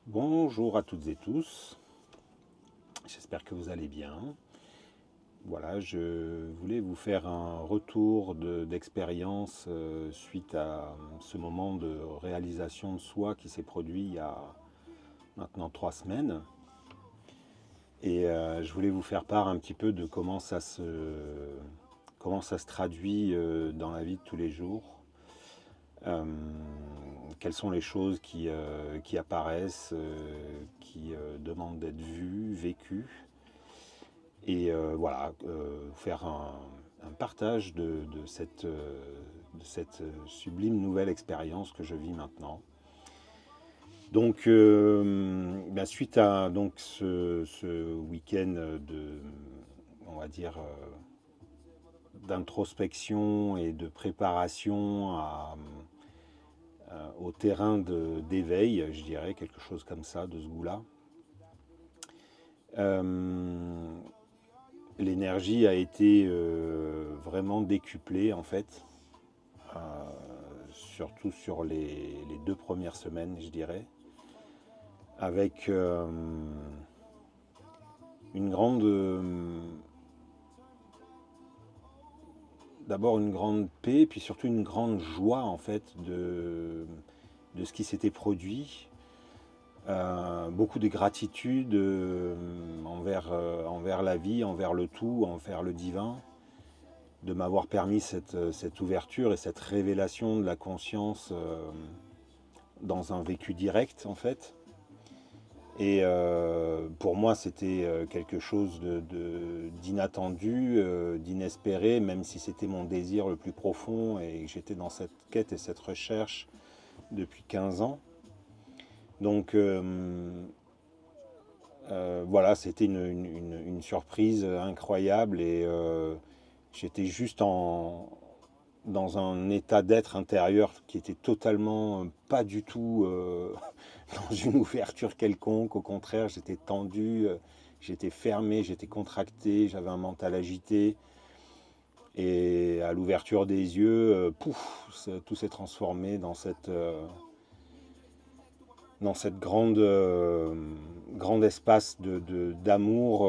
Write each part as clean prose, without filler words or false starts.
Bonjour à toutes et tous, j'espère que vous allez bien. Voilà, je voulais vous faire un retour d'expérience suite à ce moment de réalisation de soi qui s'est produit il y a maintenant 3 semaines. Et je voulais vous faire part un petit peu de comment ça se traduit dans la vie de tous les jours. Euh, Quelles sont les choses qui apparaissent, qui demandent d'être vues, vécues. Et voilà, faire un partage de cette sublime nouvelle expérience que je vis maintenant. Donc, suite à donc, ce week-end on va dire, d'introspection et de préparation au terrain d'éveil, je dirais, quelque chose comme ça, de ce goût-là. Euh, L'énergie a été vraiment décuplée en fait, euh, surtout sur les 2 premières semaines, je dirais, avec une grande, d'abord une grande paix, puis surtout une grande joie en fait de ce qui s'était produit. Beaucoup de gratitude envers la vie, envers le tout, envers le divin, de m'avoir permis cette ouverture et cette révélation de la conscience dans un vécu direct en fait. Et pour moi c'était quelque chose d'inattendu, d'inespéré, même si c'était mon désir le plus profond et que j'étais dans cette quête et cette recherche depuis 15 ans. Donc voilà, c'était une surprise incroyable et j'étais juste dans un état d'être intérieur qui était totalement pas du tout dans une ouverture quelconque. Au contraire, j'étais tendu, j'étais fermé, j'étais contracté, j'avais un mental agité. Et à l'ouverture des yeux, pouf, tout s'est transformé dans cette grande espace d'amour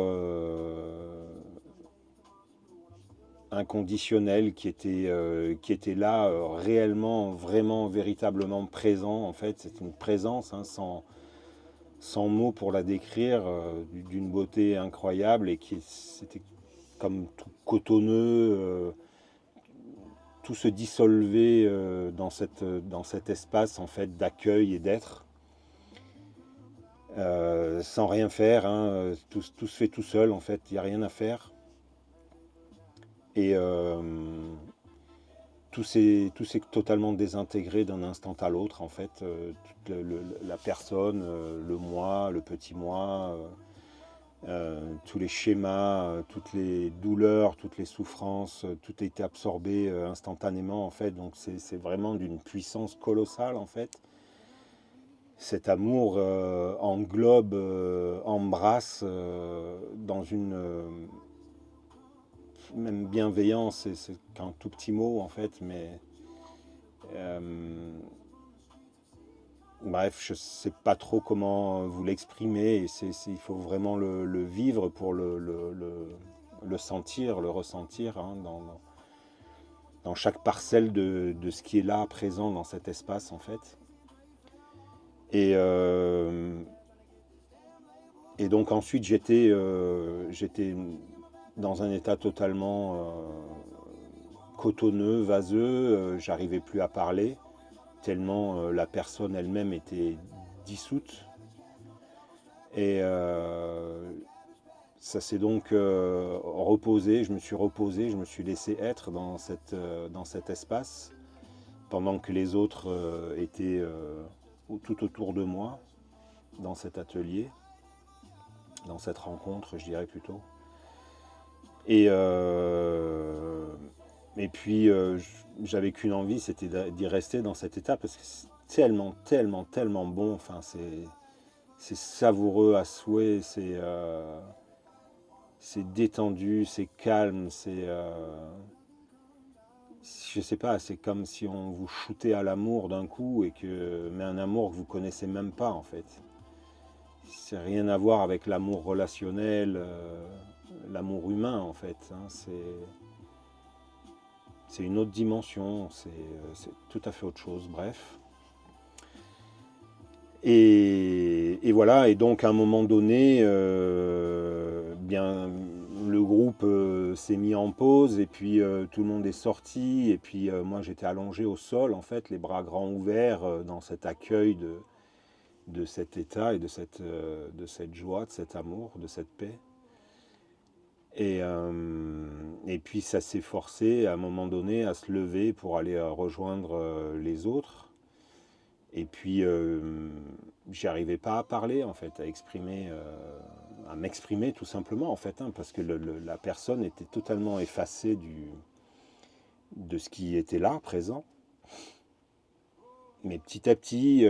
inconditionnel qui était là, réellement, vraiment, véritablement présent. En fait, c'est une présence hein, sans mots pour la décrire, d'une beauté incroyable et c'était comme tout cotonneux, tout se dissolvait dans cet espace en fait d'accueil et d'être. Sans rien faire, hein, tout se fait tout seul en fait, il n'y a rien à faire. Et tout s'est totalement désintégré d'un instant à l'autre en fait. La personne, le moi, le petit moi, tous les schémas, toutes les douleurs, toutes les souffrances, tout a été absorbé instantanément en fait. Donc c'est vraiment d'une puissance colossale en fait. Cet amour englobe, embrasse dans une même bienveillance, c'est qu'un tout petit mot en fait, mais euh, bref, je ne sais pas trop comment vous l'exprimer. Et il faut vraiment le vivre pour le sentir, le ressentir hein, dans chaque parcelle de ce qui est là, présent dans cet espace en fait. Et, euh, et donc ensuite j'étais dans un état totalement cotonneux, vaseux, j'arrivais plus à parler, tellement la personne elle-même était dissoute. Et ça s'est donc reposé, je me suis reposé, je me suis laissé être dans cet espace, pendant que les autres étaient tout autour de moi, dans cet atelier, dans cette rencontre, je dirais plutôt. Et, et puis, j'avais qu'une envie, c'était d'y rester dans cet état, parce que c'est tellement, tellement, tellement bon. Enfin, c'est savoureux à souhait, c'est détendu, c'est calme, je sais pas, c'est comme si on vous shootait à l'amour d'un coup, mais un amour que vous connaissez même pas, en fait. c'est rien à voir avec l'amour relationnel, l'amour humain en fait. Hein. C'est une autre dimension, c'est tout à fait autre chose, bref. Et voilà, et donc à un moment donné, bien, le groupe s'est mis en pause, et puis tout le monde est sorti, et puis moi j'étais allongé au sol, en fait, les bras grands ouverts, dans cet accueil de cet état et de cette joie, de cet amour, de cette paix. Et puis ça s'est forcé à un moment donné à se lever pour aller rejoindre les autres. Et puis j'y arrivais pas à parler en fait, à m'exprimer tout simplement en fait, hein, parce que la personne était totalement effacée de ce qui était là, présent. Mais petit à petit,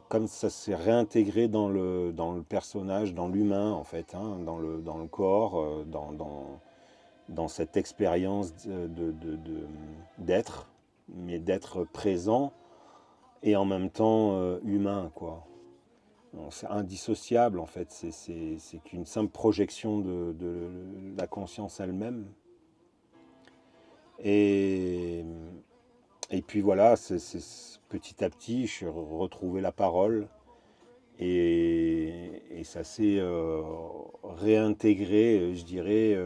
comme ça s'est réintégré dans le personnage, dans l'humain en fait, hein, dans le corps, dans cette expérience d'être, mais d'être présent et en même temps humain, quoi. C'est indissociable en fait, c'est qu'une simple projection de la conscience elle-même. Et, et puis voilà, petit à petit, je retrouvais la parole et ça s'est réintégré, je dirais,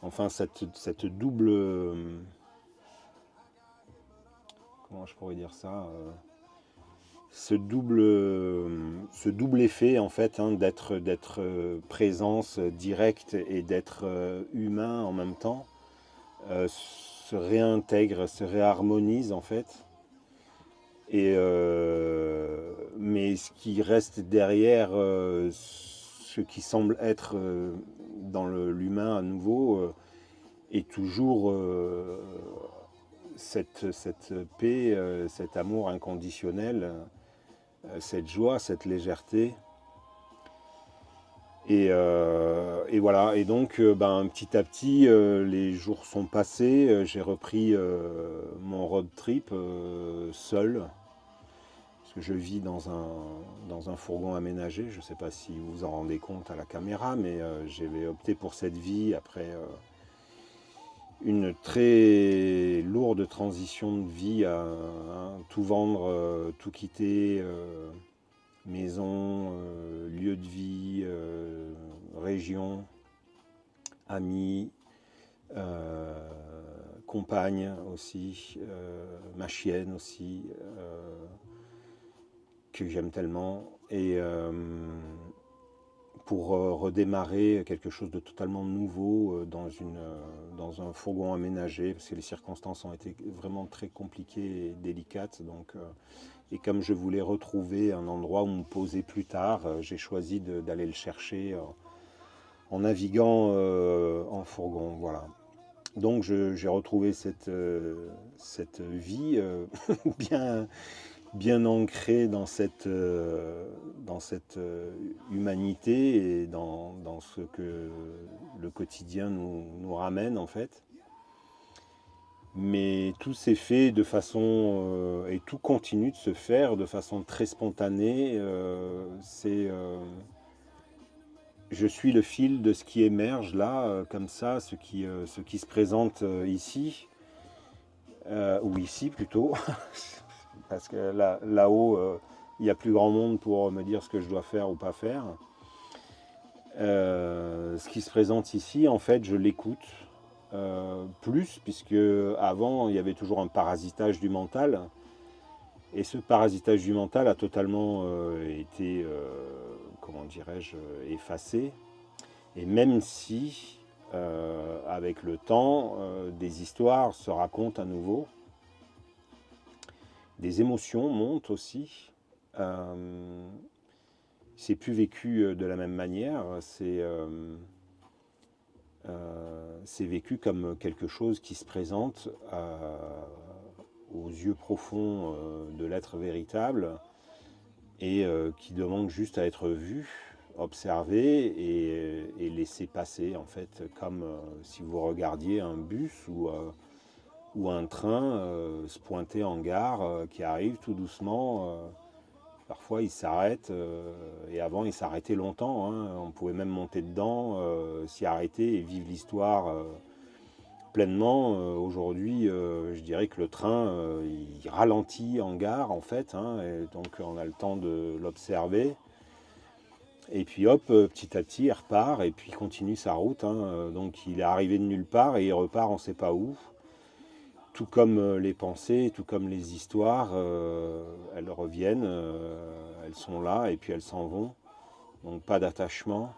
enfin cette double, comment je pourrais dire ça, ce double effet en fait, hein, d'être présence directe et d'être humain en même temps, se réintègre, se réharmonise en fait. Mais ce qui reste derrière, ce qui semble être dans l'humain à nouveau, est toujours cette paix, cet amour inconditionnel, cette joie, cette légèreté. Et voilà, et donc petit à petit, les jours sont passés, j'ai repris mon road trip seul, parce que je vis dans un fourgon aménagé, je ne sais pas si vous vous en rendez compte à la caméra, mais j'ai opté pour cette vie après une très lourde transition de vie à tout vendre, tout quitter, maison, lieu de vie, région, amis, compagne aussi, ma chienne aussi, que j'aime tellement. Et pour redémarrer quelque chose de totalement nouveau dans un fourgon aménagé, parce que les circonstances ont été vraiment très compliquées et délicates. Donc, et comme je voulais retrouver un endroit où me poser plus tard, j'ai choisi d'aller le chercher en naviguant en fourgon. Voilà. Donc j'ai retrouvé cette vie bien, bien ancrée dans cette humanité et dans ce que le quotidien nous ramène en fait. Mais tout s'est fait de façon, et tout continue de se faire de façon très spontanée. Je suis le fil de ce qui émerge là, comme ça, ce qui se présente ici, ou ici plutôt, parce que là-haut, il n'y a plus grand monde pour me dire ce que je dois faire ou pas faire. Ce qui se présente ici, en fait, je l'écoute plus, puisque avant, il y avait toujours un parasitage du mental. Et ce parasitage du mental a totalement été, comment dirais-je, effacé. Et même si, avec le temps, des histoires se racontent à nouveau, des émotions montent aussi. C'est plus vécu de la même manière. C'est vécu comme quelque chose qui se présente aux yeux profonds de l'être véritable et qui demande juste à être vu, observé et laissé passer, en fait, comme si vous regardiez un bus ou un train se pointer en gare qui arrive tout doucement Parfois, il s'arrête, et avant, il s'arrêtait longtemps, hein. On pouvait même monter dedans, s'y arrêter et vivre l'histoire pleinement. Aujourd'hui, je dirais que le train, il ralentit en gare, en fait, hein, et donc on a le temps de l'observer. Et puis hop, petit à petit, il repart et puis il continue sa route, hein. Donc il est arrivé de nulle part et il repart on ne sait pas où. Tout comme les pensées, tout comme les histoires, elles reviennent, elles sont là et puis elles s'en vont. Donc pas d'attachement,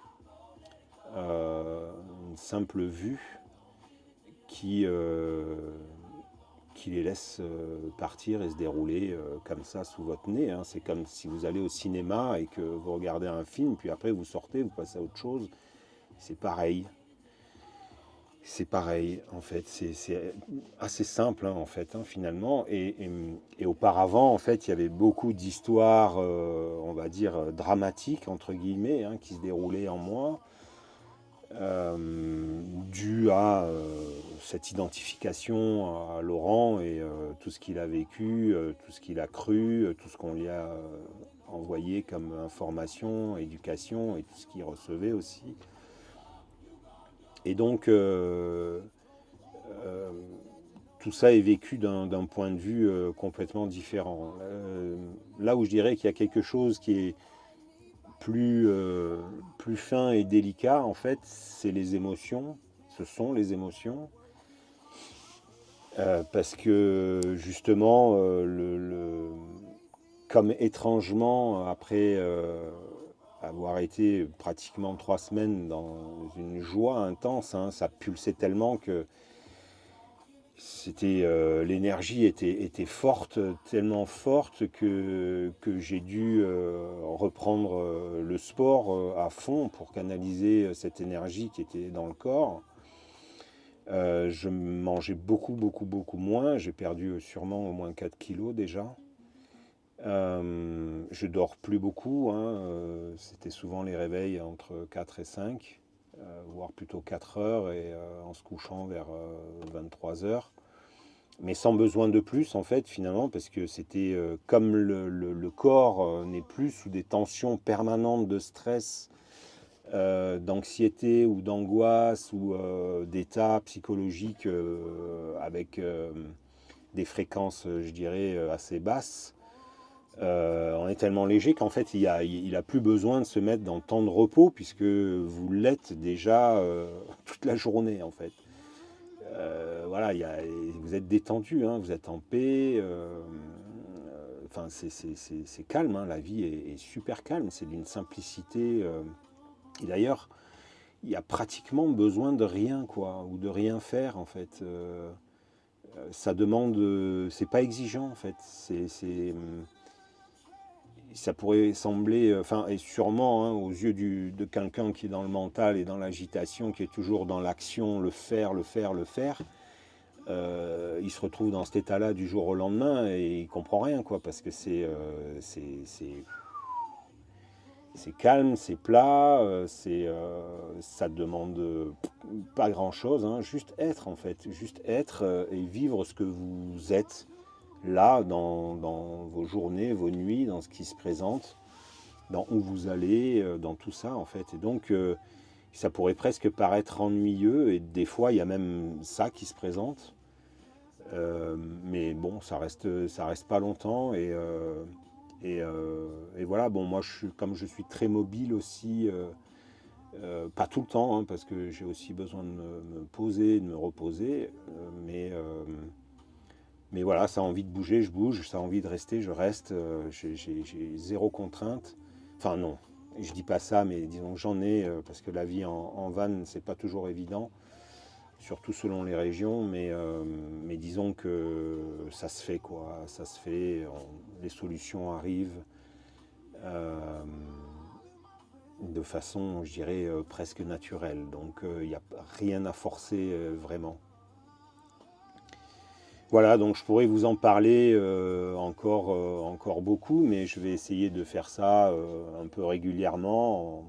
une simple vue qui, qui les laisse partir et se dérouler comme ça sous votre nez, hein. C'est comme si vous allez au cinéma et que vous regardez un film, puis après vous sortez, vous passez à autre chose. C'est pareil. C'est pareil, en fait. C'est assez simple, hein, en fait, hein, finalement. Et auparavant, en fait, il y avait beaucoup d'histoires, on va dire, dramatiques, entre guillemets, hein, qui se déroulaient en moi, dues à cette identification à Laurent et tout ce qu'il a vécu, tout ce qu'il a cru, tout ce qu'on lui a envoyé comme information, éducation et tout ce qu'il recevait aussi. Et donc, euh, tout ça est vécu d'un point de vue complètement différent. Là où je dirais qu'il y a quelque chose qui est plus fin et délicat, en fait, c'est les émotions. Ce sont les émotions. Parce que justement, comme étrangement, après avoir été pratiquement 3 semaines dans une joie intense, hein, ça pulsait tellement que l'énergie était forte, tellement forte que j'ai dû reprendre le sport à fond pour canaliser cette énergie qui était dans le corps. Je mangeais beaucoup, beaucoup, beaucoup moins. J'ai perdu sûrement au moins 4 kilos déjà. Je dors plus beaucoup, hein. C'était souvent les réveils entre 4 et 5, voire plutôt 4 heures, et en se couchant vers 23 heures. Mais sans besoin de plus, en fait, finalement, parce que c'était comme le corps n'est plus sous des tensions permanentes de stress, d'anxiété ou d'angoisse ou d'état psychologique avec des fréquences, je dirais, assez basses. On est tellement léger qu'en fait, il a plus besoin de se mettre dans le temps de repos puisque vous l'êtes déjà toute la journée, en fait. Voilà, vous êtes détendu, hein, vous êtes en paix. Enfin, c'est calme, hein, la vie est super calme, c'est d'une simplicité. Et d'ailleurs, il y a pratiquement besoin de rien, quoi, ou de rien faire, en fait. Ça demande, c'est pas exigeant, en fait. Ça pourrait sembler, enfin, et sûrement, hein, aux yeux de quelqu'un qui est dans le mental et dans l'agitation, qui est toujours dans l'action, le faire, le faire, le faire. Il se retrouve dans cet état-là du jour au lendemain et il comprend rien, quoi, parce que c'est calme, c'est plat, ça demande pas grand-chose, hein, juste être, en fait, juste être et vivre ce que vous êtes là dans vos journées, vos nuits, dans ce qui se présente, dans où vous allez, dans tout ça, en fait. Et donc ça pourrait presque paraître ennuyeux et des fois il y a même ça qui se présente. Mais bon, ça reste pas longtemps et voilà. Bon, moi, comme je suis très mobile aussi, pas tout le temps, hein, parce que j'ai aussi besoin de me poser, de me reposer, mais voilà, ça a envie de bouger, je bouge, ça a envie de rester, je reste. J'ai zéro contrainte. Enfin non, je dis pas ça, mais disons que j'en ai, parce que la vie en van, c'est pas toujours évident surtout selon les régions, mais disons que ça se fait, quoi, ça se fait, les solutions arrivent de façon, je dirais, presque naturelle, donc il n'y a rien à forcer vraiment. Voilà, donc je pourrais vous en parler encore beaucoup, mais je vais essayer de faire ça un peu régulièrement,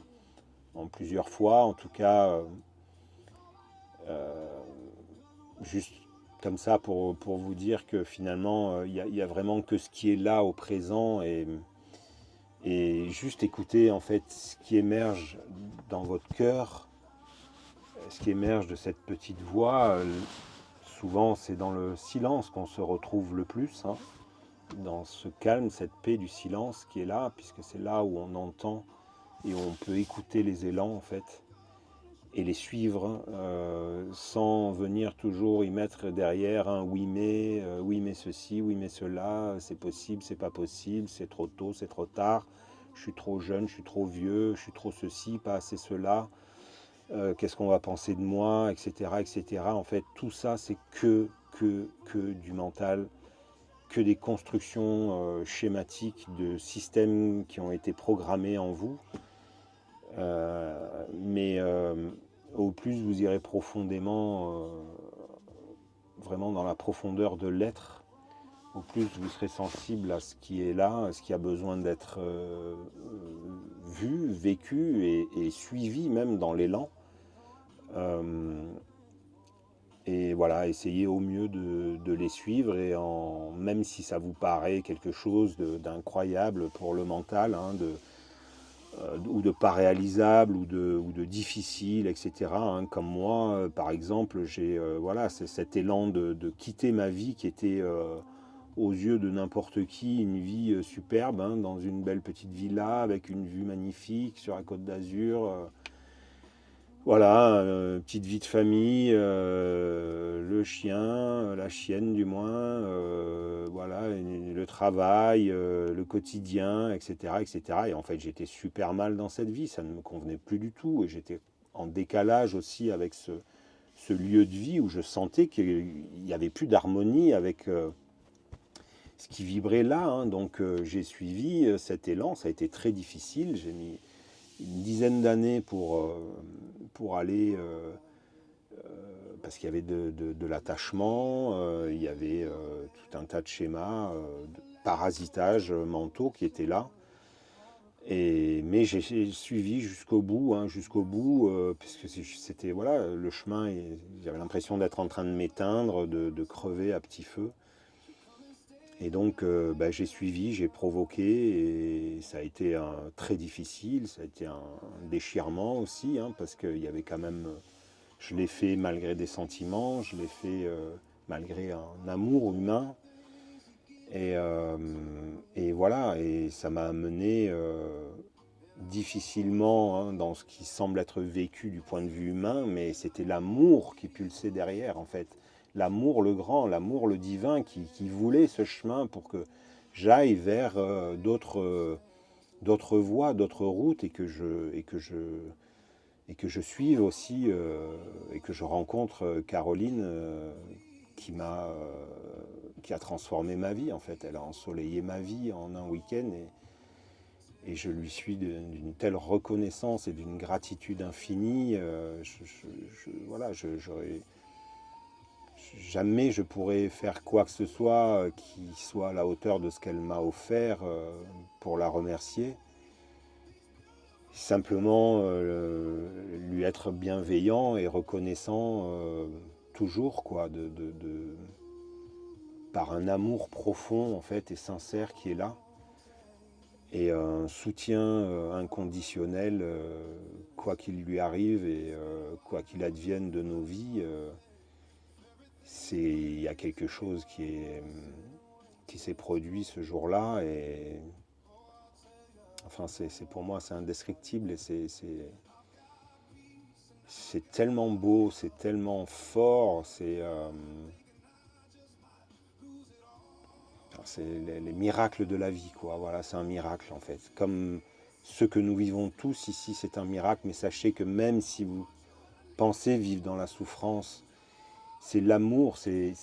en plusieurs fois, en tout cas, juste comme ça pour vous dire que finalement, il y a vraiment que ce qui est là au présent et juste écouter en fait ce qui émerge dans votre cœur, ce qui émerge de cette petite voix. Souvent c'est dans le silence qu'on se retrouve le plus, hein, dans ce calme, cette paix du silence qui est là, puisque c'est là où on entend et où on peut écouter les élans en fait, et les suivre sans venir toujours y mettre derrière un oui mais ceci, oui mais cela, c'est possible, c'est pas possible, c'est trop tôt, c'est trop tard, je suis trop jeune, je suis trop vieux, je suis trop ceci, pas assez cela, qu'est-ce qu'on va penser de moi, etc., etc. En fait, tout ça, c'est que du mental, que des constructions schématiques de systèmes qui ont été programmés en vous. Mais au plus vous irez profondément, vraiment dans la profondeur de l'être, au plus vous serez sensible à ce qui est là, à ce qui a besoin d'être vu, vécu et suivi même dans l'élan. Et voilà, essayez au mieux de les suivre, et même si ça vous paraît quelque chose d'incroyable pour le mental, hein, ou de pas réalisable, ou de difficile, etc., hein. Comme moi, par exemple, j'ai voilà, c'est cet élan de quitter ma vie qui était, aux yeux de n'importe qui, une vie superbe, hein, dans une belle petite villa avec une vue magnifique sur la Côte d'Azur. Voilà, petite vie de famille, le chien, la chienne du moins, voilà, et le travail, le quotidien, etc., etc. Et en fait, j'étais super mal dans cette vie, ça ne me convenait plus du tout. Et j'étais en décalage aussi avec ce lieu de vie où je sentais qu'il n'y avait plus d'harmonie avec ce qui vibrait là, hein. Donc j'ai suivi cet élan, ça a été très difficile. J'ai mis une dizaine d'années pour aller, parce qu'il y avait de l'attachement, il y avait tout un tas de schémas de parasitage mentaux qui étaient là. Mais j'ai suivi jusqu'au bout, hein, jusqu'au bout, puisque c'était voilà, le chemin, j'avais l'impression d'être en train de m'éteindre, de crever à petit feu. Et donc bah, j'ai suivi, j'ai provoqué, et ça a été très difficile, ça a été un déchirement aussi, hein, parce qu'il y avait quand même, je l'ai fait malgré des sentiments, je l'ai fait malgré un amour humain, et, euh, et voilà, et ça m'a amené difficilement, hein, dans ce qui semble être vécu du point de vue humain, mais c'était l'amour qui pulsait derrière en fait. L'amour le grand, l'amour le divin qui voulait ce chemin pour que j'aille vers d'autres voies, d'autres routes, et que je suive aussi, et que je rencontre Caroline, qui a transformé ma vie en fait. Elle a ensoleillé ma vie en un week-end, et je lui suis d'une telle reconnaissance et d'une gratitude infinie. Voilà, jamais je pourrais faire quoi que ce soit qui soit à la hauteur de ce qu'elle m'a offert pour la remercier. Simplement lui être bienveillant et reconnaissant toujours, quoi, par un amour profond en fait et sincère qui est là, et un soutien inconditionnel, quoi qu'il lui arrive, et quoi qu'il advienne de nos vies. Il y a quelque chose qui s'est produit ce jour-là, et enfin pour moi c'est indescriptible, et c'est tellement beau, c'est tellement fort, c'est les miracles de la vie, quoi. Voilà, c'est un miracle en fait. Comme ce que nous vivons tous ici, c'est un miracle, mais sachez que même si vous pensez vivre dans la souffrance, c'est l'amour, c'est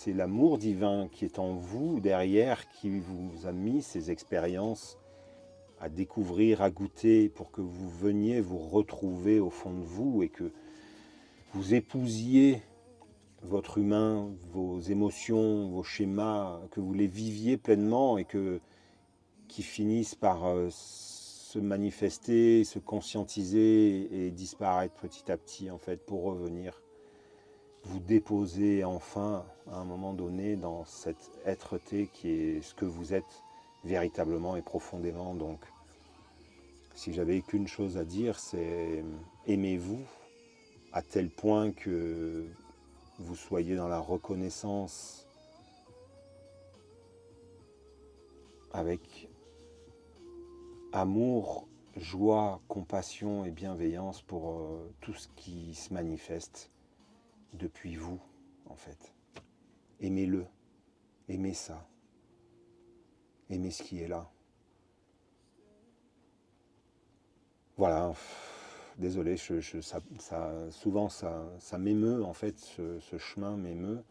l'amour divin qui est en vous derrière, qui vous a mis ces expériences à découvrir, à goûter, pour que vous veniez vous retrouver au fond de vous, et que vous épousiez votre humain, vos émotions, vos schémas, que vous les viviez pleinement, et qui finissent par se manifester, se conscientiser et disparaître petit à petit en fait, pour revenir vous déposer enfin à un moment donné dans cette être-té qui est ce que vous êtes véritablement et profondément. Donc, si j'avais qu'une chose à dire, c'est aimez-vous à tel point que vous soyez dans la reconnaissance avec amour, joie, compassion et bienveillance pour tout ce qui se manifeste depuis vous, en fait. Aimez-le, aimez ça, aimez ce qui est là. Voilà, désolé, souvent ça m'émeut, en fait, ce chemin m'émeut.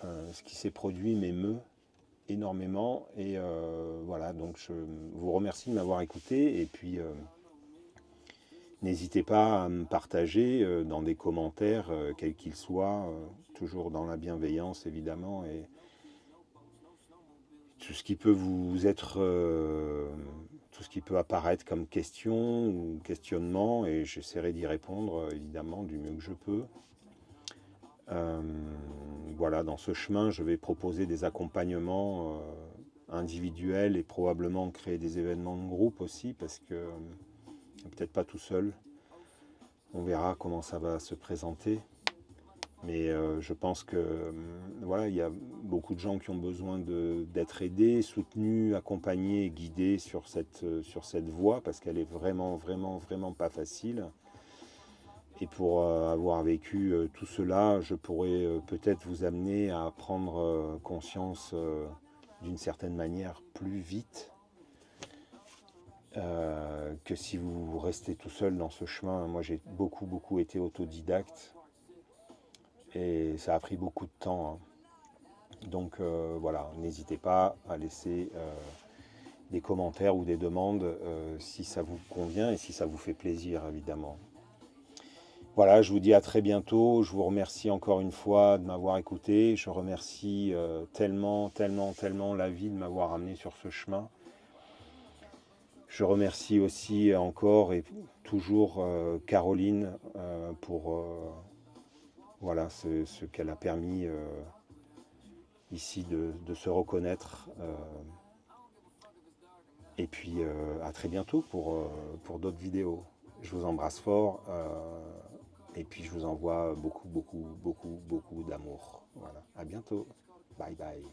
Ce qui s'est produit m'émeut énormément. Et voilà, donc je vous remercie de m'avoir écouté. Et puis, n'hésitez pas à me partager dans des commentaires, quels qu'ils soient, toujours dans la bienveillance, évidemment. Et tout ce qui peut vous être... tout ce qui peut apparaître comme question ou questionnement, et j'essaierai d'y répondre évidemment du mieux que je peux. Voilà, dans ce chemin, je vais proposer des accompagnements individuels et probablement créer des événements de groupe aussi, parce que peut-être pas tout seul. On verra comment ça va se présenter. Mais je pense que voilà, il y a beaucoup de gens qui ont besoin d'être aidés, soutenus, accompagnés, guidés sur cette voie, parce qu'elle est vraiment, vraiment, vraiment pas facile. Et pour avoir vécu tout cela, je pourrais peut-être vous amener à prendre conscience d'une certaine manière plus vite que si vous restez tout seul dans ce chemin. Moi, j'ai beaucoup, beaucoup été autodidacte et ça a pris beaucoup de temps, hein. Donc voilà, n'hésitez pas à laisser des commentaires ou des demandes si ça vous convient et si ça vous fait plaisir, évidemment. Voilà, je vous dis à très bientôt. Je vous remercie encore une fois de m'avoir écouté. Je remercie tellement, tellement, tellement la vie de m'avoir amené sur ce chemin. Je remercie aussi encore et toujours Caroline pour voilà, ce qu'elle a permis ici de se reconnaître. Et puis à très bientôt pour d'autres vidéos. Je vous embrasse fort. Et puis je vous envoie beaucoup, beaucoup, beaucoup, beaucoup d'amour. Voilà. À bientôt. Bye bye.